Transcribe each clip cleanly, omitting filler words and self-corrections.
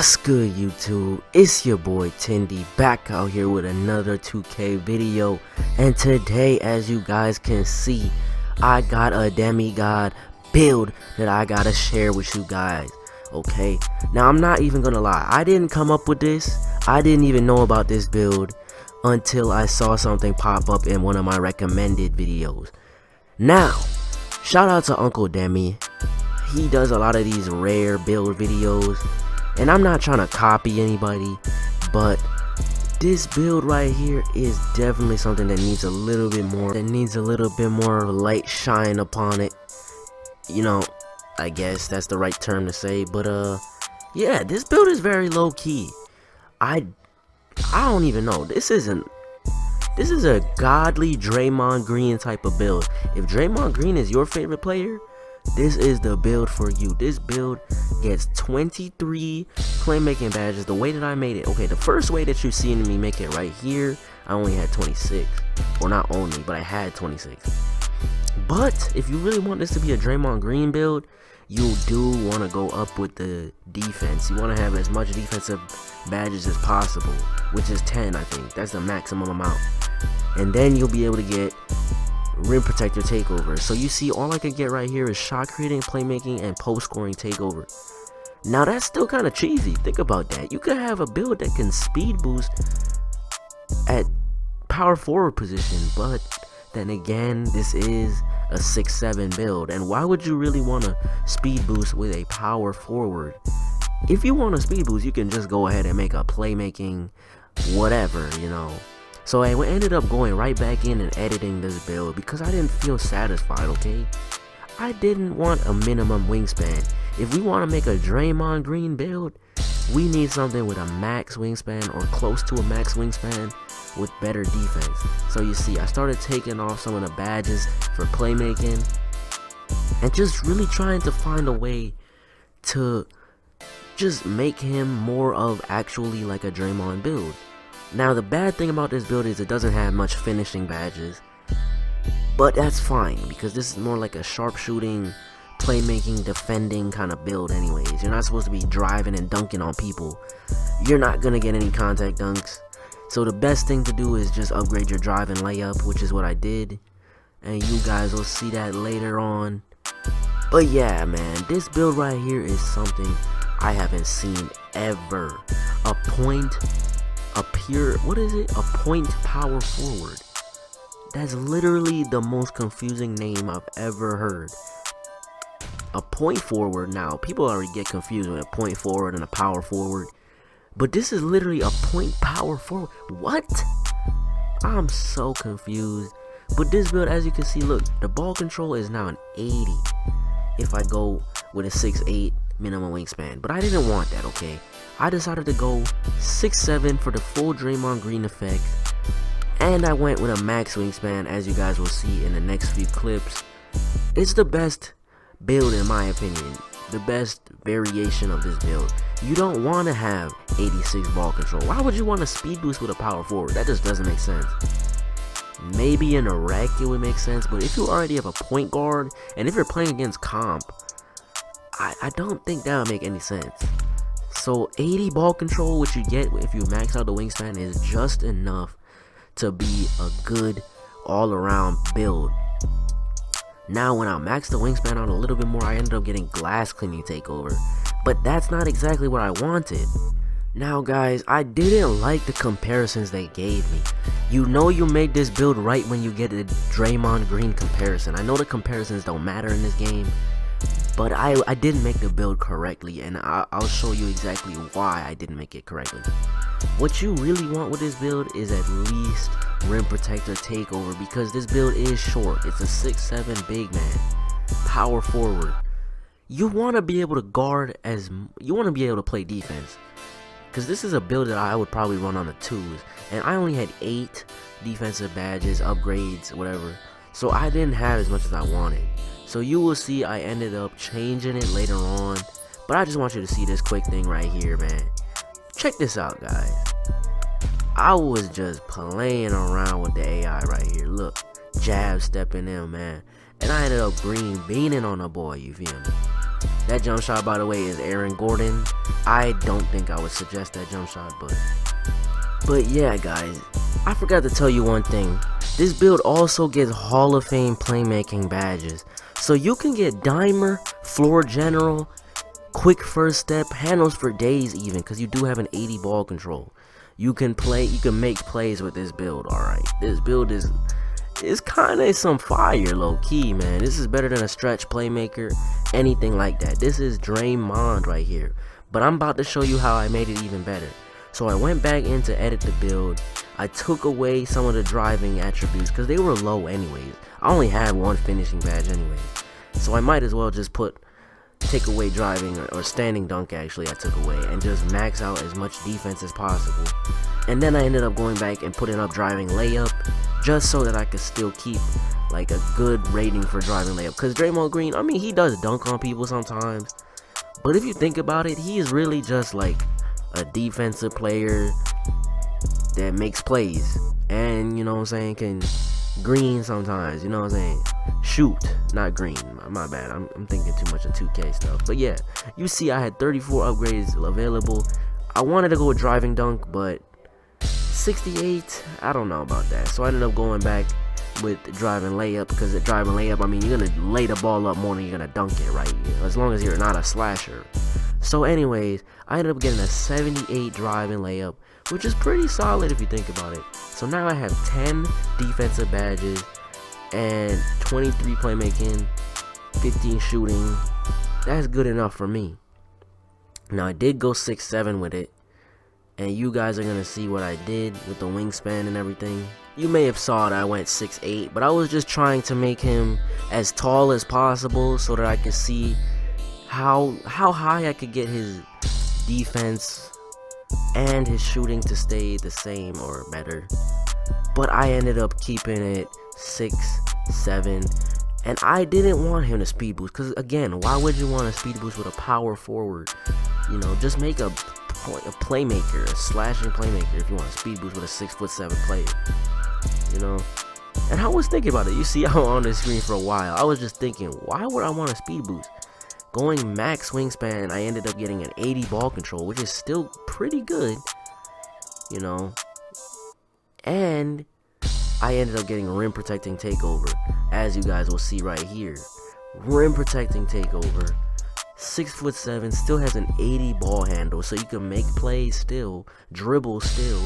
What's good, YouTube? It's your boy Tindy back out here with another 2K video, and today, as you guys can see, I got a demigod build that I gotta share with you guys. Okay, now I'm not even gonna lie, I didn't come up with this. I didn't even know about this build until I saw something pop up in one of my recommended videos. Now, shout out to Uncle Demi. He does a lot of these rare build videos, and I'm not trying to copy anybody, but this build right here is definitely something that needs a little bit more light shine upon it. You know, I guess that's the right term to say, but yeah, this build is very low key. I don't even know. This is a godly Draymond Green type of build. If Draymond Green is your favorite player, this is the build for you. This build gets 23 playmaking badges. The way that I made it, okay, the first way that you've seen me make it right here, I only had 26. Or not only, but I had 26. But if you really want this to be a Draymond Green build, you do want to go up with the defense. You want to have as much defensive badges as possible, which is 10, I think. That's the maximum amount. And then you'll be able to get Rim Protector Takeover. So you see, all I can get right here is shot creating, playmaking, and post scoring takeover. Now that's still kind of cheesy. Think about that. You could have a build that can speed boost at power forward position, but then again, this is a 6-7 build, and why would you really want to speed boost with a power forward? If you want a speed boost, you can just go ahead and make a playmaking whatever, you know. So I ended up going right back in and editing this build because I didn't feel satisfied, okay? I didn't want a minimum wingspan. If we want to make a Draymond Green build, we need something with a max wingspan or close to a max wingspan with better defense. So you see, I started taking off some of the badges for playmaking and just really trying to find a way to just make him more of actually like a Draymond build. Now the bad thing about this build is it doesn't have much finishing badges, but that's fine because this is more like a sharpshooting, playmaking, defending kind of build anyways. You're not supposed to be driving and dunking on people. You're not gonna get any contact dunks. So the best thing to do is just upgrade your drive and layup, which is what I did, and you guys will see that later on. But yeah, man, this build right here is something I haven't seen ever. A point power forward. That's literally the most confusing name I've ever heard. A point forward. Now people already get confused with a point forward and a power forward, but this is literally a point power forward. What? I'm so confused. But this build, as you can see, look, the ball control is now an 80 if I go with a 6'8 minimum wingspan, but I didn't want that, okay? I decided to go 6'7 for the full Draymond Green effect, and I went with a max wingspan, as you guys will see in the next few clips. It's the best build in my opinion, the best variation of this build. You don't want to have 86 ball control. Why would you want to speed boost with a power forward? That just doesn't make sense. Maybe in a wreck it would make sense, but if you already have a point guard, and if you're playing against comp, I don't think that would make any sense. So 80 ball control, which you get if you max out the wingspan, is just enough to be a good all-around build. Now when I maxed the wingspan out a little bit more, I ended up getting glass cleaning takeover, but that's not exactly what I wanted. Now guys, I didn't like the comparisons they gave me. You know you make this build right when you get a Draymond Green comparison. I know the comparisons don't matter in this game, but I didn't make the build correctly, and I'll show you exactly why I didn't make it correctly. What you really want with this build is at least Rim Protector Takeover, because this build is short. It's a 6'7 big man, power forward. You want to be able to guard you want to be able to play defense, because this is a build that I would probably run on the 2s, and I only had 8 defensive badges, upgrades, whatever, so I didn't have as much as I wanted. So you will see I ended up changing it later on, but I just want you to see this quick thing right here, man. Check this out, guys. I was just playing around with the AI right here. Look, jab stepping in, man, and I ended up green beaning on the boy, you feel me? That jump shot, by the way, is Aaron Gordon. I don't think I would suggest that jump shot, but yeah, guys, I forgot to tell you one thing. This build also gets Hall of Fame playmaking badges. So you can get Dimer, Floor General, Quick First Step, Handles for Days even, because you do have an 80 ball control. You can make plays with this build, alright. This build is kind of some fire, low key, man. This is better than a stretch playmaker, anything like that. This is Draymond right here. But I'm about to show you how I made it even better. So I went back in to edit the build. I took away some of the driving attributes because they were low anyways. I only had one finishing badge anyways. So I might as well just take away driving or standing dunk, actually I took away, and just max out as much defense as possible. And then I ended up going back and putting up driving layup just so that I could still keep like a good rating for driving layup. Because Draymond Green, I mean, he does dunk on people sometimes, but if you think about it, he is really just like a defensive player that makes plays, and you know what I'm saying, can green sometimes, you know what I'm saying, shoot, not green, my bad, I'm thinking too much of 2K stuff. But yeah, you see I had 34 upgrades available. I wanted to go with driving dunk, but 68, I don't know about that, so I ended up going back with driving layup, because at driving layup, I mean, you're gonna lay the ball up more than you're gonna dunk it, right? As long as you're not a slasher. So anyways, I ended up getting a 78 driving layup, which is pretty solid if you think about it. So now I have 10 defensive badges and 23 playmaking, 15 shooting. That's good enough for me. Now I did go 6'7" with it, and you guys are gonna see what I did with the wingspan and everything. You may have saw that I went 6'8", but I was just trying to make him as tall as possible so that I could see how high I could get his defense and his shooting to stay the same or better. But I ended up keeping it 6'7", and I didn't want him to speed boost, because again, why would you want to speed boost with a power forward? You know, just make a playmaker, a slashing playmaker, if you want to speed boost with a 6'7" player, you know. And I was thinking about it. You see, I'm on the screen for a while. I was just thinking, why would I want a speed boost? Going max wingspan, I ended up getting an 80 ball control, which is still pretty good, you know. And I ended up getting rim protecting takeover, as you guys will see right here. Rim protecting takeover, 6'7", still has an 80 ball handle, so you can make plays still, dribble still,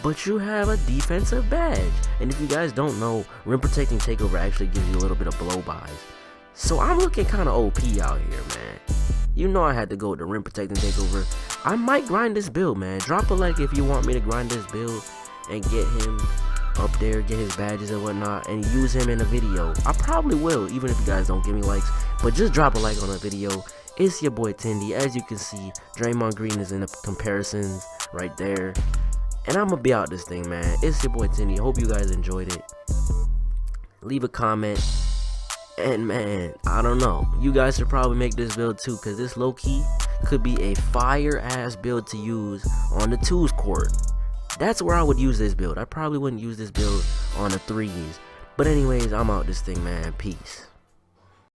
but you have a defensive badge. And if you guys don't know, rim protecting takeover actually gives you a little bit of blow bys. So I'm looking kind of OP out here, man. You know I had to go with the rim protecting takeover. I might grind this build, man. Drop a like if you want me to grind this build and get him up there, get his badges and whatnot, and use him in a video. I probably will, even if you guys don't give me likes. But just drop a like on the video. It's your boy Tindy. As you can see, Draymond Green is in the comparisons right there. And I'm gonna be out this thing, man. It's your boy Tindy. Hope you guys enjoyed it. Leave a comment. And man, I don't know, you guys should probably make this build too, because this low-key could be a fire ass build to use on the 2s court. That's where I would use this build. I probably wouldn't use this build on the 3s. But anyways, I'm out this thing, man. Peace.